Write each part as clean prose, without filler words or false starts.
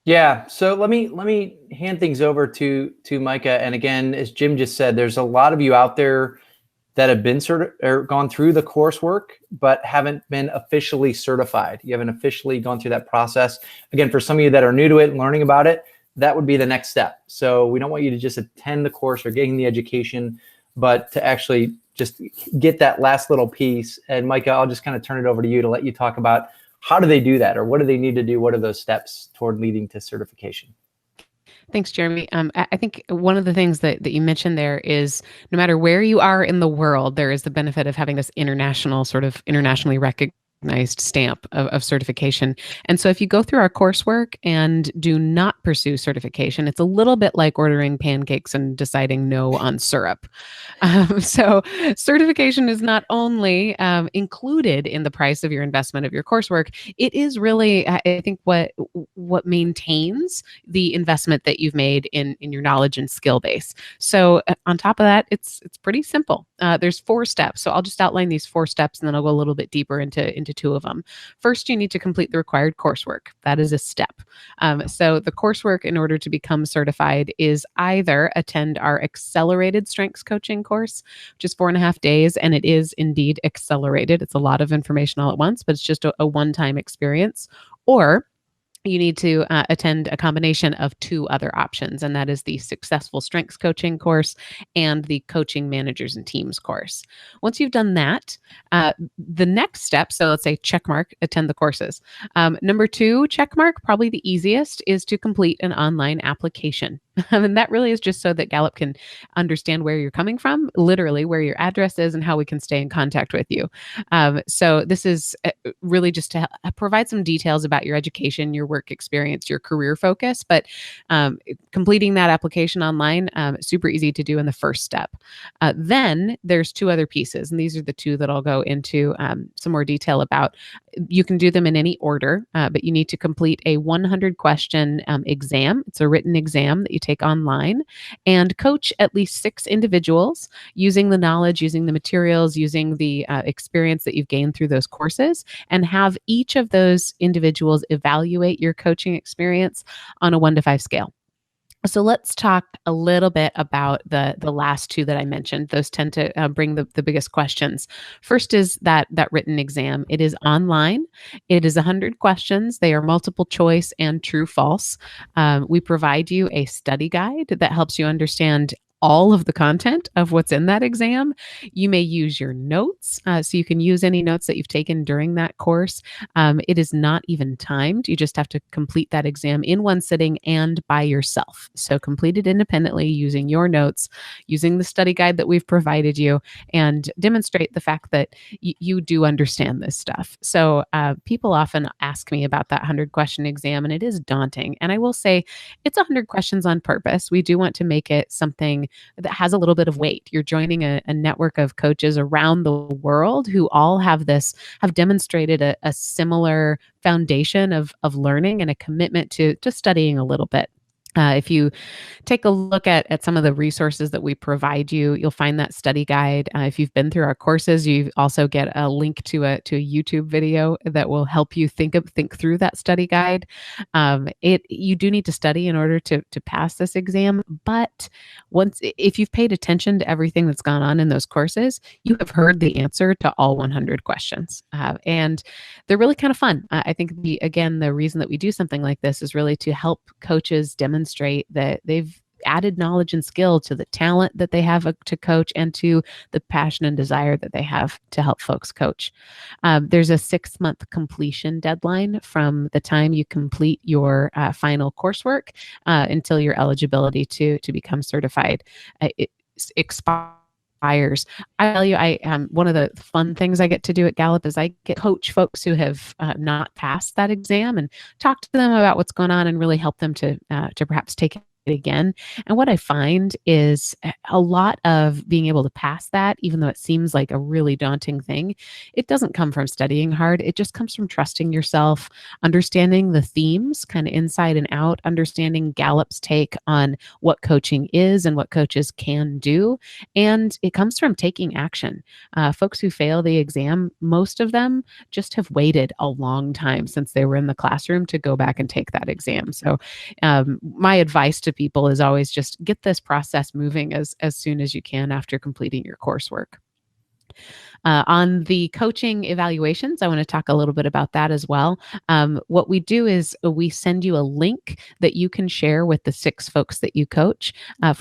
Yeah. So let me hand things over to Micah. And again, as Jim just said, there's a lot of you out there that have been or gone through the coursework, but haven't been officially certified. You haven't officially gone through that process. Again, for some of you that are new to it and learning about it, that would be the next step. So we don't want you to just attend the course or getting the education, but to actually just get that last little piece. And Micah, I'll just kind of turn it over to you to let you talk about how do they do that, or what do they need to do? What are those steps toward leading to certification? Thanks, Jeremy. I think one of the things that you mentioned there is no matter where you are in the world, there is the benefit of having this international, sort of internationally recognized stamp of certification. And so if you go through our coursework and do not pursue certification, it's a little bit like ordering pancakes and deciding no on syrup. So certification is not only included in the price of your investment of your coursework, it is really, I think, what maintains the investment that you've made in your knowledge and skill base. So on top of that, it's pretty simple. There's 4 steps. So I'll just outline these 4 steps, and then I'll go a little bit deeper into 2 of them. First, you need to complete the required coursework. That is a step. So the coursework in order to become certified is either attend our accelerated strengths coaching course, which is 4.5 days, and it is indeed accelerated. It's a lot of information all at once, but it's just a one-time experience. Or you need to attend a combination of 2 other options, and that is the Successful Strengths Coaching course and the Coaching Managers and Teams course. Once you've done that, the next step, so let's say checkmark, attend the courses. Number 2, checkmark, probably the easiest, is to complete an online application. And that really is just so that Gallup can understand where you're coming from, literally where your address is and how we can stay in contact with you. So this is really just to provide some details about your education, your work experience, your career focus. But completing that application online, super easy to do in the first step. Then there's 2 other pieces, and these are the 2 that I'll go into some more detail about. You can do them in any order, but you need to complete a 100-question exam. It's a written exam that you take online, and coach at least 6 individuals using the knowledge, using the materials, using the experience that you've gained through those courses, and have each of those individuals evaluate your coaching experience on a 1 to 5 scale. So let's talk a little bit about the last 2 that I mentioned. Those tend to bring the biggest questions. First is that written exam. It is online. It is 100 questions. They are multiple choice and true false. We provide you a study guide that helps you understand all of the content of what's in that exam. You may use your notes, so you can use any notes that you've taken during that course. It is not even timed. You just have to complete that exam in 1 sitting and by yourself. So complete it independently using your notes, using the study guide that we've provided you, and demonstrate the fact that you do understand this stuff. So people often ask me about that 100-question exam, and it is daunting. And I will say it's 100 questions on purpose. We do want to make it something that has a little bit of weight. You're joining a network of coaches around the world who all have demonstrated a similar foundation of learning and a commitment to studying a little bit. If you take a look at some of the resources that we provide you, you'll find that study guide. If you've been through our courses, you also get a link to a YouTube video that will help you think through that study guide. You do need to study in order to pass this exam, but if you've paid attention to everything that's gone on in those courses, you have heard the answer to all 100 questions, and they're really kind of fun. I think the reason that we do something like this is really to help coaches demonstrate that they've added knowledge and skill to the talent that they have to coach and to the passion and desire that they have to help folks coach. There's a 6-month completion deadline from the time you complete your final coursework until your eligibility to become certified. It expires. I tell you, one of the fun things I get to do at Gallup is I get coach folks who have not passed that exam and talk to them about what's going on and really help them to perhaps take again. And what I find is a lot of being able to pass that, even though it seems like a really daunting thing, it doesn't come from studying hard. It just comes from trusting yourself, understanding the themes kind of inside and out, understanding Gallup's take on what coaching is and what coaches can do. And it comes from taking action. Folks who fail the exam, most of them just have waited a long time since they were in the classroom to go back and take that exam. So my advice to people is always just get this process moving as soon as you can after completing your coursework. On the coaching evaluations, I want to talk a little bit about that as well. What we do is we send you a link that you can share with the 6 folks that you coach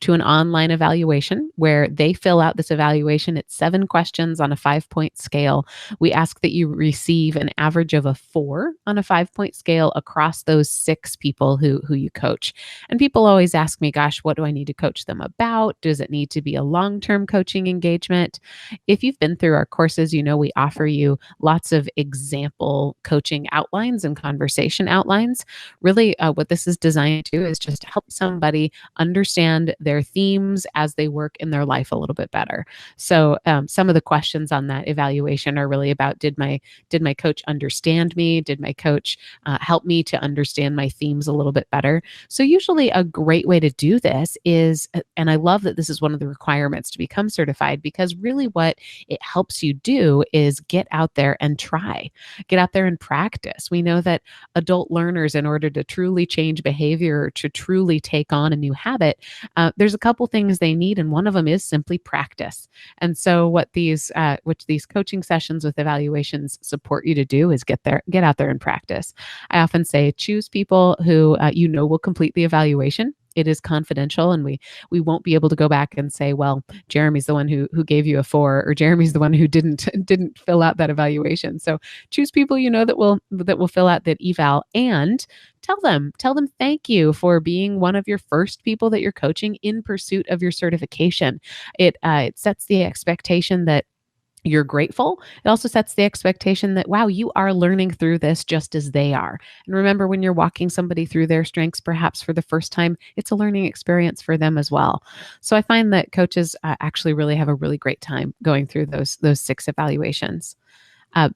to an online evaluation where they fill out this evaluation. It's 7 questions on a 5-point scale. We ask that you receive an average of a 4 on a 5-point scale across those 6 people who you coach. And people always ask me, gosh, what do I need to coach them about? Does it need to be a long-term coaching engagement? If you've been through our courses, we offer you lots of example coaching outlines and conversation outlines. Really, what this is designed to do is just help somebody understand their themes as they work in their life a little bit better. So some of the questions on that evaluation are really about, did my coach understand me? Did my coach help me to understand my themes a little bit better? So usually a great way to do this is, and I love that this is one of the requirements to become certified, because really what it helps you do is get out there and try, get out there and practice. We know that adult learners, in order to truly change behavior, or to truly take on a new habit, there's a couple things they need, and one of them is simply practice. And so what these coaching sessions with evaluations support you to do is get out there and practice. I often say, choose people who will complete the evaluation. It is confidential, and we won't be able to go back and say, well, Jeremy's the one who gave you a 4, or Jeremy's the one who didn't fill out that evaluation. So choose people that will fill out that eval, and tell them thank you for being one of your first people that you're coaching in pursuit of your certification. It sets the expectation that you're grateful. It also sets the expectation that, wow, you are learning through this just as they are. And remember, when you're walking somebody through their strengths, perhaps for the first time, it's a learning experience for them as well. So I find that coaches actually really have a really great time going through those 6 evaluations.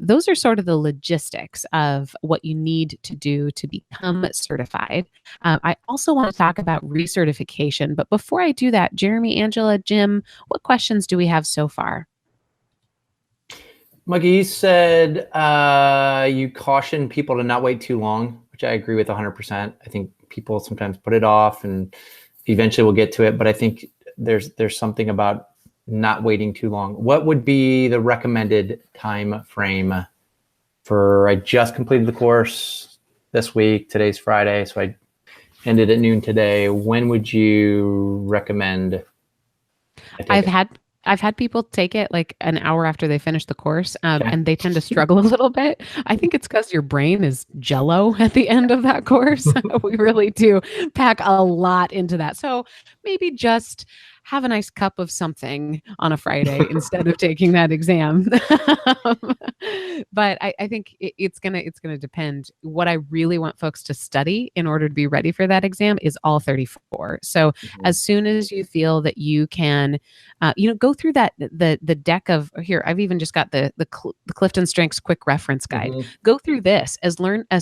Those are sort of the logistics of what you need to do to become certified. I also want to talk about recertification. But before I do that, Jeremy, Angela, Jim, what questions do we have so far? Mikey, you said you caution people to not wait too long, which I agree with 100%. I think people sometimes put it off, and eventually we'll get to it. But I think there's something about not waiting too long. What would be the recommended time frame for? I just completed the course this week. Today's Friday, so I ended at noon today. When would you recommend? I've had people take it like an hour after they finish the course, and they tend to struggle a little bit. I think it's because your brain is jello at the end of that course. We really do pack a lot into that. So maybe just have a nice cup of something on a Friday instead of taking that exam. But I think it's gonna depend. What I really want folks to study in order to be ready for that exam is all 34. So as soon as you feel that you can, go through the deck of, here, I've even just got the CliftonStrengths quick reference guide. Go through this as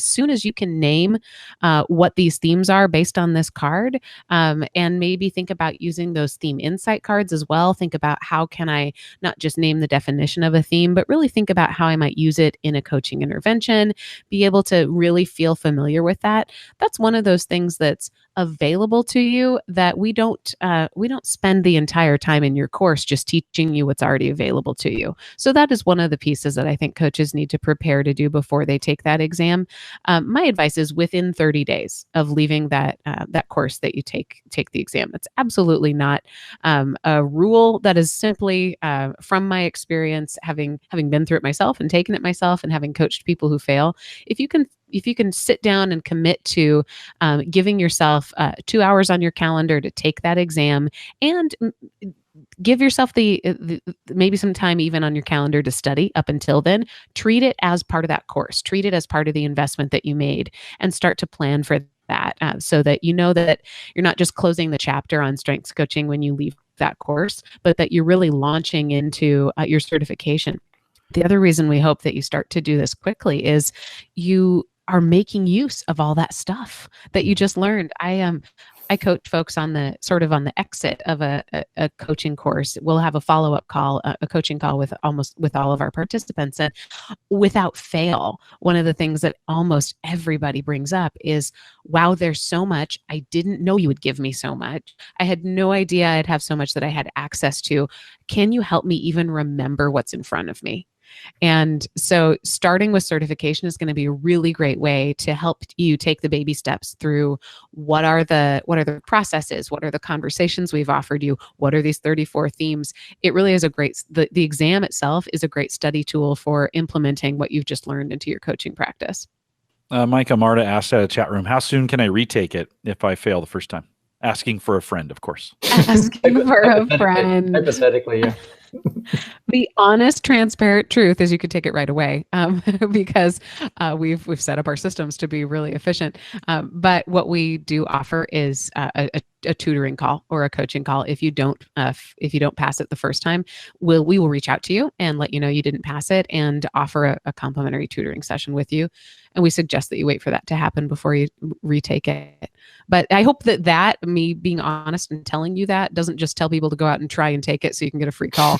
soon as you can name what these themes are based on this card, and maybe think about using those theme insight cards as well. Think about, how can I not just name the definition of a theme, but really think about how I might use it in a coaching intervention, be able to really feel familiar with that. That's one of those things that's available to you, that we don't spend the entire time in your course just teaching you what's already available to you. So that is one of the pieces that I think coaches need to prepare to do before they take that exam. My advice is within 30 days of leaving that course that you take the exam. It's absolutely not a rule. That is simply from my experience, having been through it myself and taken it myself, and having coached people who fail. If you can sit down and commit to giving yourself 2 hours on your calendar to take that exam, and give yourself the maybe some time even on your calendar to study up until then, treat it as part of that course, treat it as part of the investment that you made, and start to plan for that, so that you know that you're not just closing the chapter on strengths coaching when you leave that course, but that you're really launching into your certification. The other reason we hope that you start to do this quickly is you are making use of all that stuff that you just learned. I coach folks on the exit of a coaching course. We'll have a follow-up call, a coaching call with all of our participants. And without fail, one of the things that almost everybody brings up is, wow, there's so much. I didn't know you would give me so much. I had no idea I'd have so much that I had access to. Can you help me even remember what's in front of me? And so starting with certification is going to be a really great way to help you take the baby steps through what are the processes, what are the conversations we've offered you, what are these 34 themes. It really is the exam itself is a great study tool for implementing what you've just learned into your coaching practice. Micah, Marta asked at a chat room, how soon can I retake it if I fail the first time? Asking for a friend, of course. Asking for a friend. Hypothetically, yeah. The honest, transparent truth is you could take it right away, because we've set up our systems to be really efficient. But what we do offer is a tutoring call or a coaching call. If you don't pass it the first time, we will reach out to you and let you know you didn't pass it and offer a complimentary tutoring session with you. And we suggest that you wait for that to happen before you retake it. But I hope that me being honest and telling you that doesn't just tell people to go out and try and take it so you can get a free call.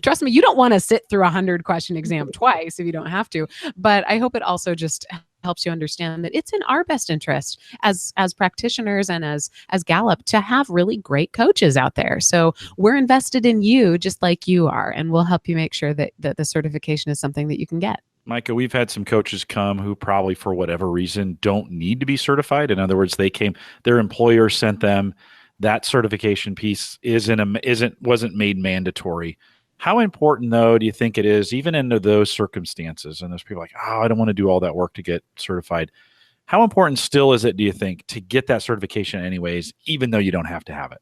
Trust me, you don't want to sit through 100-question exam twice if you don't have to. But I hope it also just helps you understand that it's in our best interest as practitioners and as Gallup to have really great coaches out there. So we're invested in you just like you are, and we'll help you make sure that the certification is something that you can get. Micah, we've had some coaches come who probably for whatever reason don't need to be certified. In other words, their employer sent them that certification piece wasn't made mandatory. How important, though, do you think it is, even into those circumstances? And there's people like, oh, I don't want to do all that work to get certified. How important still is it, do you think, to get that certification anyways, even though you don't have to have it?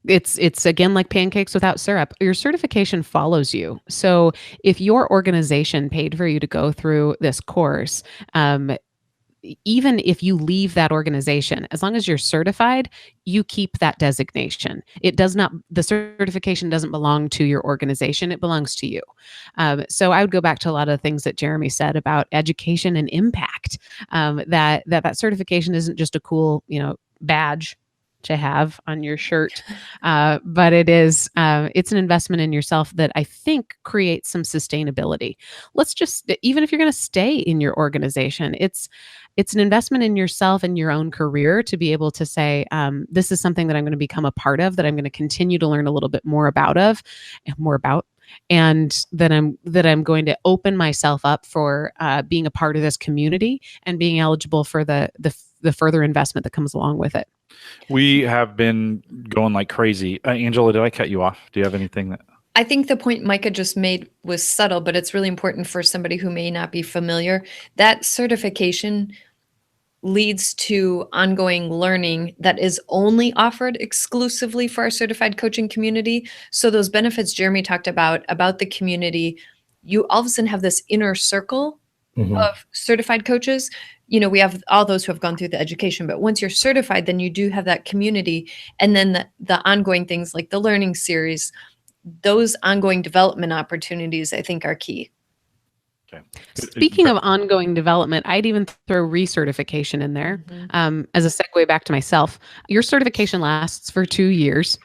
It's again like pancakes without syrup. Your certification follows you. So if your organization paid for you to go through this course, even if you leave that organization, as long as you're certified, you keep that designation. The certification doesn't belong to your organization. It belongs to you. So I would go back to a lot of the things that Jeremy said about education and impact, that certification isn't just a cool, badge to have on your shirt, but it's an investment in yourself that I think creates some sustainability. Even if you're going to stay in your organization, it's an investment in yourself and your own career to be able to say, this is something that I'm going to become a part of, that I'm going to continue to learn a little bit more about, and that I'm going to open myself up for being a part of this community and being eligible for the further investment that comes along with it. We have been going like crazy. Angela, did I cut you off? Do you have anything that... I think the point Micah just made was subtle, but it's really important for somebody who may not be familiar. That certification leads to ongoing learning that is only offered exclusively for our certified coaching community. So those benefits Jeremy talked about the community, you all of a sudden have this inner circle of certified coaches. We have all those who have gone through the education, but once you're certified, then you do have that community. And then the ongoing things like the learning series, those ongoing development opportunities, I think, are key. Okay. Speaking of ongoing development, I'd even throw recertification in there as a segue back to myself. Your certification lasts for 2 years.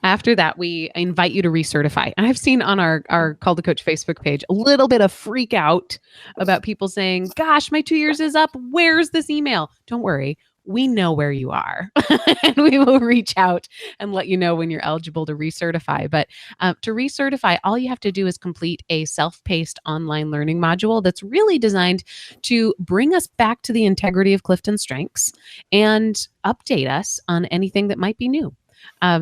After that, we invite you to recertify. And I've seen on our Call to Coach Facebook page a little bit of freak out about people saying, gosh, my 2 years is up. Where's this email? Don't worry. We know where you are, and we will reach out and let you know when you're eligible to recertify. But to recertify, all you have to do is complete a self-paced online learning module that's really designed to bring us back to the integrity of CliftonStrengths and update us on anything that might be new.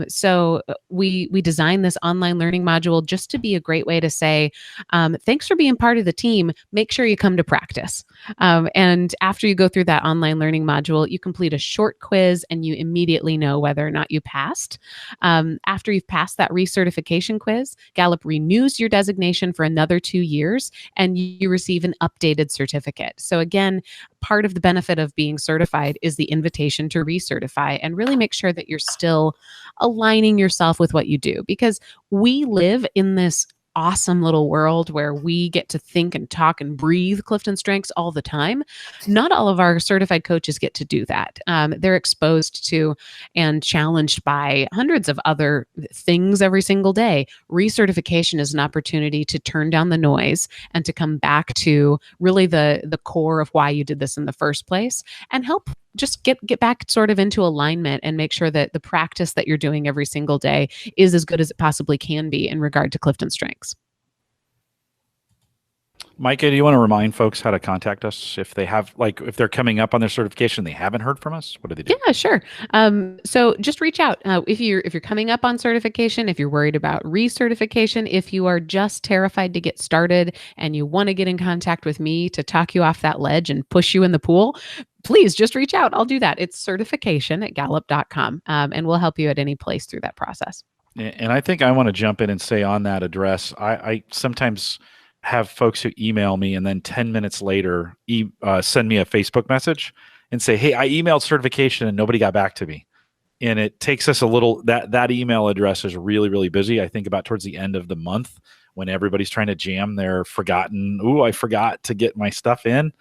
So we designed this online learning module just to be a great way to say, thanks for being part of the team. Make sure you come to practice. And after you go through that online learning module, you complete a short quiz and you immediately know whether or not you passed. After you've passed that recertification quiz, Gallup renews your designation for another 2 years and you receive an updated certificate. So again, part of the benefit of being certified is the invitation to recertify and really make sure that you're still aligning yourself with what you do, because we live in this awesome little world where we get to think and talk and breathe CliftonStrengths all the time. Not all of our certified coaches get to do that. They're exposed to and challenged by hundreds of other things every single day. Recertification is an opportunity to turn down the noise and to come back to really the core of why you did this in the first place and help just get back sort of into alignment and make sure that the practice that you're doing every single day is as good as it possibly can be in regard to CliftonStrengths. Micah, do you want to remind folks how to contact us if they have, like, if they're coming up on their certification, they haven't heard from us? What do they do? Yeah, sure. So just reach out if you're coming up on certification, if you're worried about recertification, if you are just terrified to get started and you want to get in contact with me to talk you off that ledge and push you in the pool, please just reach out. I'll do that. It's certification@gallup.com, and we'll help you at any place through that process. And I think I want to jump in and say on that address, I sometimes have folks who email me and then 10 minutes later send me a Facebook message and say, hey, I emailed certification and nobody got back to me. And it takes us a little, that email address is really, really busy. I think about towards the end of the month when everybody's trying to jam their forgotten, I forgot to get my stuff in.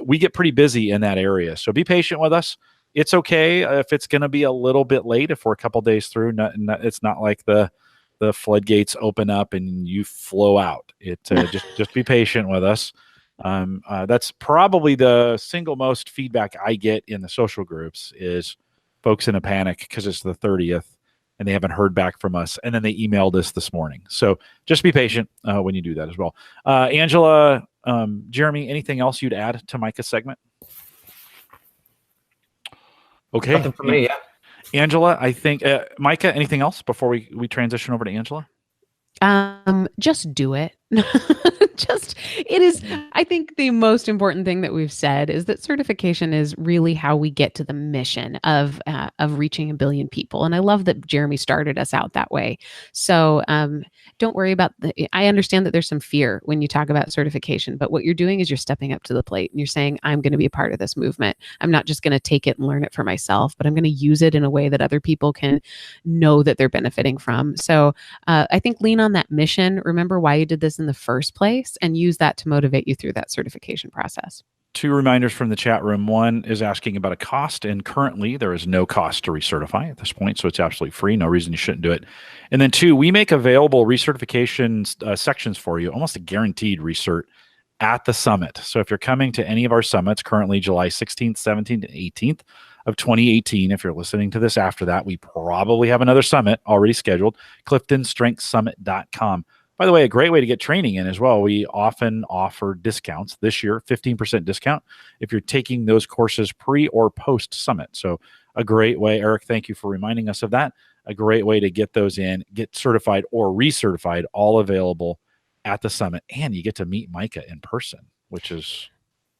We get pretty busy in that area. So be patient with us. It's okay if it's going to be a little bit late, if we're a couple days through. It's not like the floodgates open up and you flow out. Just be patient with us. That's probably the single most feedback I get in the social groups is folks in a panic because it's the 30th and they haven't heard back from us. And then they emailed us this morning. So just be patient when you do that as well. Angela, Jeremy, anything else you'd add to Micah's segment? Okay. Nothing for me, yeah. Angela, I think, Micah, anything else before we transition over to Angela? Just do it. It is, I think the most important thing that we've said is that certification is really how we get to the mission of reaching 1 billion people. And I love that Jeremy started us out that way. So don't worry about I understand that there's some fear when you talk about certification, but what you're doing is you're stepping up to the plate and you're saying, I'm going to be a part of this movement. I'm not just going to take it and learn it for myself, but I'm going to use it in a way that other people can know that they're benefiting from. So I think lean on that mission. Remember why you did this in the first place and use that to motivate you through that certification process. 2 reminders from the chat room. One is asking about a cost, and currently there is no cost to recertify at this point, so it's absolutely free. No reason you shouldn't do it. And then 2, we make available recertification sections for you, almost a guaranteed recert at the summit. So if you're coming to any of our summits, currently July 16th, 17th, and 18th of 2018, if you're listening to this after that, we probably have another summit already scheduled, CliftonStrengthsSummit.com. By the way, a great way to get training in as well. We often offer discounts. This year, 15% discount if you're taking those courses pre or post summit. So a great way, Eric, thank you for reminding us of that. A great way to get those in, get certified or recertified, all available at the summit. And you get to meet Micah in person, which is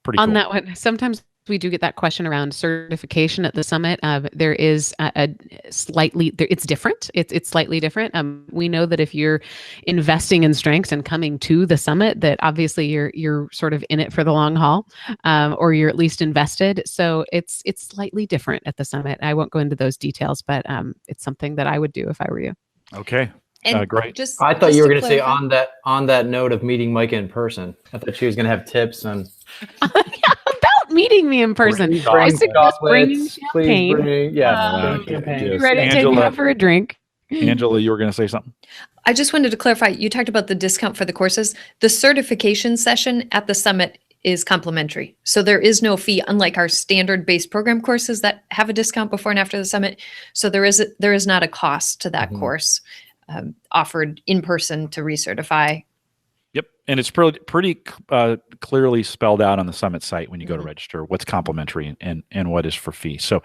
pretty cool. On that one, sometimes we do get that question around certification at the summit. There is a slightly, it's different. It's slightly different. We know that if you're investing in strengths and coming to the summit, that obviously you're sort of in it for the long haul, or you're at least invested. So it's slightly different at the summit. I won't go into those details, but it's something that I would do if I were you. Okay. And great. I thought you were going to say on that note of meeting Micah in person. I thought she was going to have tips on about meeting me in person. I suggest bringing champagne. Bring champagne. Yes. Ready to take me out for a drink. Angela, you were going to say something? I just wanted to clarify. You talked about the discount for the courses. The certification session at the summit is complimentary. So there is no fee, unlike our standard base program courses that have a discount before and after the summit. So there is not a cost to that course offered in person to recertify. Yep. And it's pretty clearly spelled out on the summit site when you go to register what's complimentary and what is for fee. So